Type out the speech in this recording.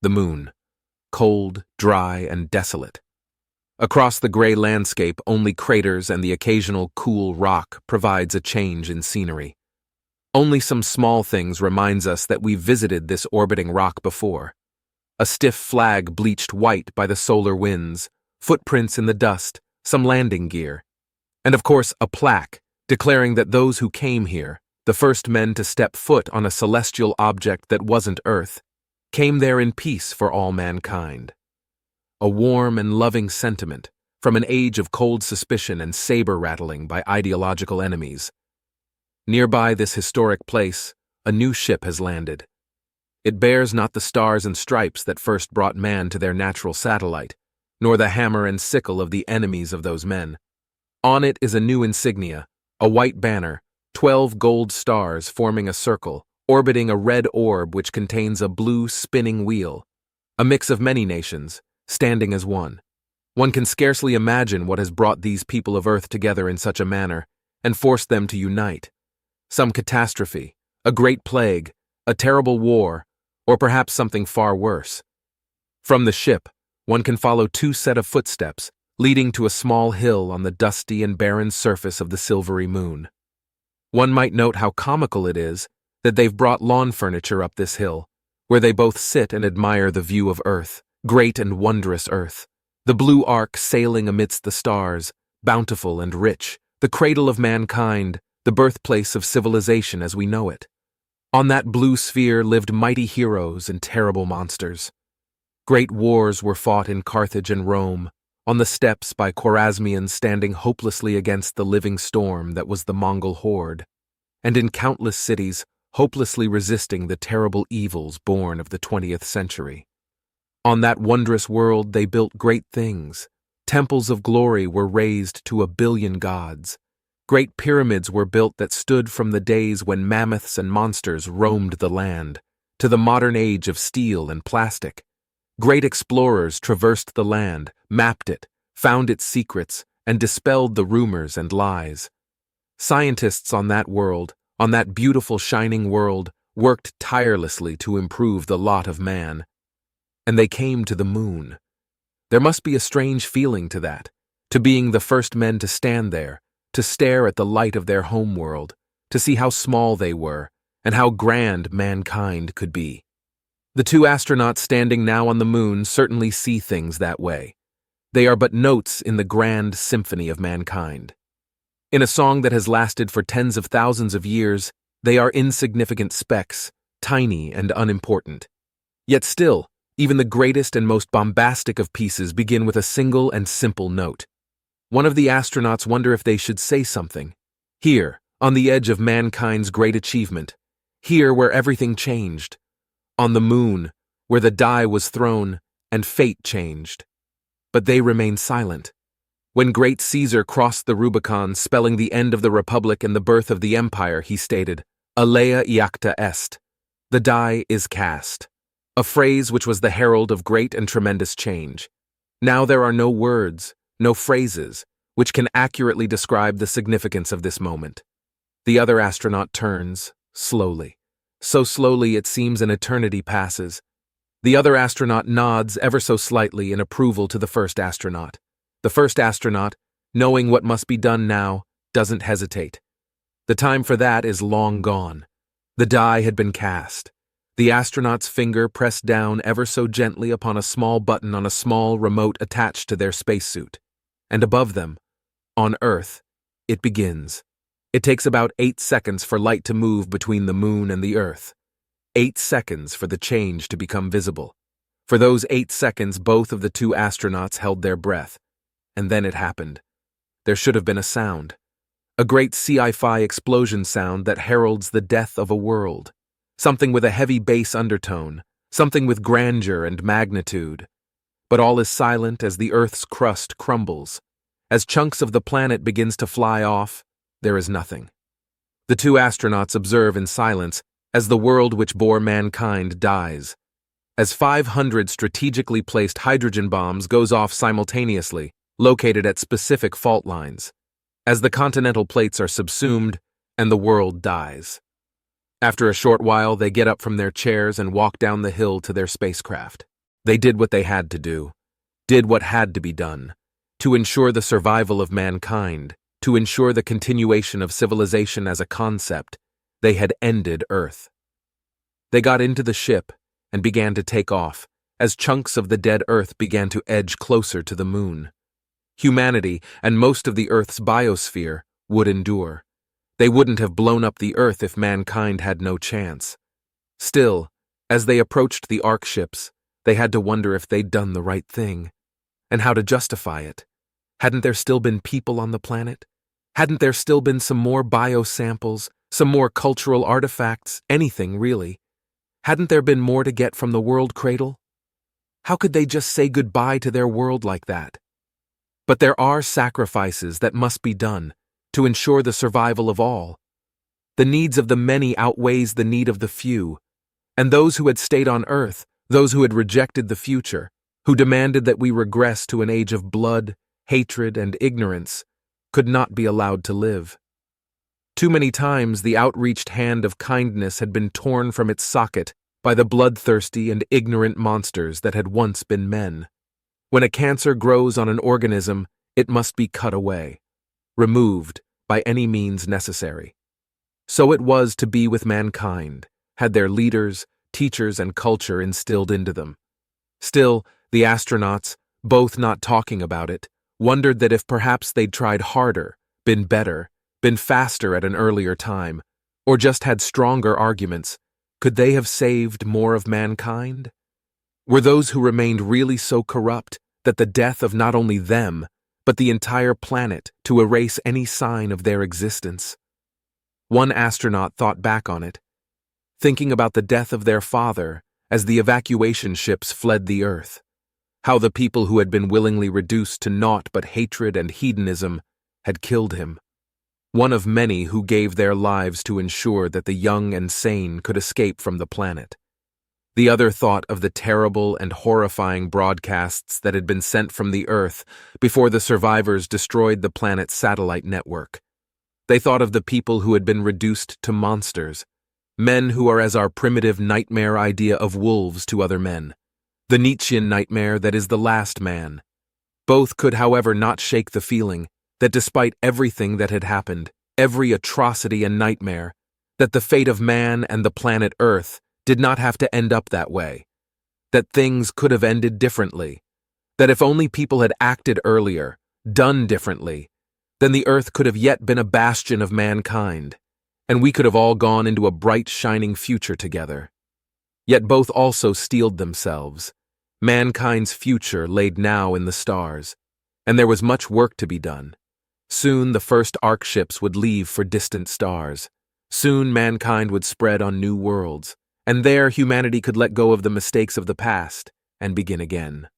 the moon, cold, dry, and desolate. Across the gray landscape, only craters and the occasional cool rock provides a change in scenery. Only some small things reminds us that we've visited this orbiting rock before. A stiff flag bleached white by the solar winds, footprints in the dust, some landing gear, and of course a plaque declaring that those who came here, the first men to step foot on a celestial object that wasn't Earth, came there in peace for all mankind. A warm and loving sentiment from an age of cold suspicion and saber-rattling by ideological enemies. Nearby this historic place, a new ship has landed. It bears not the stars and stripes that first brought man to their natural satellite, nor the hammer and sickle of the enemies of those men. On it is a new insignia, a white banner, 12 gold stars forming a circle, orbiting a red orb which contains a blue spinning wheel, a mix of many nations, standing as one. One can scarcely imagine what has brought these people of Earth together in such a manner and forced them to unite. Some catastrophe, a great plague, a terrible war, or perhaps something far worse. From the ship, one can follow two sets of footsteps, leading to a small hill on the dusty and barren surface of the silvery moon. One might note how comical it is that they've brought lawn furniture up this hill, where they both sit and admire the view of Earth, great and wondrous Earth, the blue ark sailing amidst the stars, bountiful and rich, the cradle of mankind, the birthplace of civilization as we know it. On that blue sphere lived mighty heroes and terrible monsters. Great wars were fought in Carthage and Rome, on the steppes by Khwarezmians standing hopelessly against the living storm that was the Mongol horde, and in countless cities hopelessly resisting the terrible evils born of the 20th century. On that wondrous world they built great things. Temples of glory were raised to 1 billion gods. Great pyramids were built that stood from the days when mammoths and monsters roamed the land, to the modern age of steel and plastic. Great explorers traversed the land, mapped it, found its secrets, and dispelled the rumors and lies. Scientists on that world, on that beautiful shining world, worked tirelessly to improve the lot of man. And they came to the moon. There must be a strange feeling to that, to being the first men to stand there, to stare at the light of their home world, to see how small they were, and how grand mankind could be. The two astronauts standing now on the moon certainly see things that way. They are but notes in the grand symphony of mankind. In a song that has lasted for tens of thousands of years, they are insignificant specks, tiny and unimportant. Yet still, even the greatest and most bombastic of pieces begin with a single and simple note. One of the astronauts wonder if they should say something. Here, on the edge of mankind's great achievement. Here where everything changed. On the moon, where the die was thrown and fate changed. But they remain silent. When great Caesar crossed the Rubicon, spelling the end of the Republic and the birth of the Empire, he stated, "Alea iacta est." The die is cast. A phrase which was the herald of great and tremendous change. Now there are no words, no phrases, which can accurately describe the significance of this moment. The other astronaut turns, slowly. So slowly it seems an eternity passes. The other astronaut nods ever so slightly in approval to the first astronaut. The first astronaut, knowing what must be done now, doesn't hesitate. The time for that is long gone. The die had been cast. The astronaut's finger pressed down ever so gently upon a small button on a small remote attached to their spacesuit. And above them, on Earth, it begins. It takes about 8 seconds for light to move between the moon and the Earth. 8 seconds for the change to become visible. For those 8 seconds, both of the two astronauts held their breath. And then it happened. There should have been a sound. A great SciFi explosion sound that heralds the death of a world. Something with a heavy bass undertone. Something with grandeur and magnitude. But all is silent as the Earth's crust crumbles. As chunks of the planet begins to fly off, there is nothing. The two astronauts observe in silence as the world which bore mankind dies. As 500 strategically placed hydrogen bombs goes off simultaneously, located at specific fault lines. As the continental plates are subsumed and the world dies. After a short while, they get up from their chairs and walk down the hill to their spacecraft. They did what they had to do, did what had to be done, to ensure the survival of mankind, to ensure the continuation of civilization as a concept. They had ended Earth. They got into the ship and began to take off, as chunks of the dead Earth began to edge closer to the moon. Humanity and most of the Earth's biosphere would endure. They wouldn't have blown up the Earth if mankind had no chance. Still, as they approached the Ark ships, they had to wonder if they'd done the right thing, and how to justify it. Hadn't there still been people on the planet? Hadn't there still been some more biosamples, some more cultural artifacts, anything really? Hadn't there been more to get from the world cradle? How could they just say goodbye to their world like that? But there are sacrifices that must be done to ensure the survival of all. The needs of the many outweighs the need of the few, and those who had stayed on Earth, those who had rejected the future, who demanded that we regress to an age of blood, hatred, and ignorance, could not be allowed to live. Too many times the outreached hand of kindness had been torn from its socket by the bloodthirsty and ignorant monsters that had once been men. When a cancer grows on an organism, it must be cut away, removed by any means necessary. So it was to be with mankind, had their leaders, teachers, and culture instilled into them. Still, the astronauts, both not talking about it, wondered that if perhaps they'd tried harder, been better, been faster at an earlier time, or just had stronger arguments, could they have saved more of mankind? Were those who remained really so corrupt that the death of not only them, but the entire planet to erase any sign of their existence? One astronaut thought back on it, thinking about the death of their father as the evacuation ships fled the Earth, how the people who had been willingly reduced to naught but hatred and hedonism had killed him. One of many who gave their lives to ensure that the young and sane could escape from the planet. The other thought of the terrible and horrifying broadcasts that had been sent from the Earth before the survivors destroyed the planet's satellite network. They thought of the people who had been reduced to monsters, men who are as our primitive nightmare idea of wolves to other men, the Nietzschean nightmare that is the last man. Both could, however, not shake the feeling that despite everything that had happened, every atrocity and nightmare, that the fate of man and the planet Earth did not have to end up that way, that things could have ended differently, that if only people had acted earlier, done differently, then the Earth could have yet been a bastion of mankind, and we could have all gone into a bright, shining future together. Yet both also steeled themselves. Mankind's future laid now in the stars, and there was much work to be done. Soon the first Ark ships would leave for distant stars. Soon mankind would spread on new worlds, and there humanity could let go of the mistakes of the past and begin again.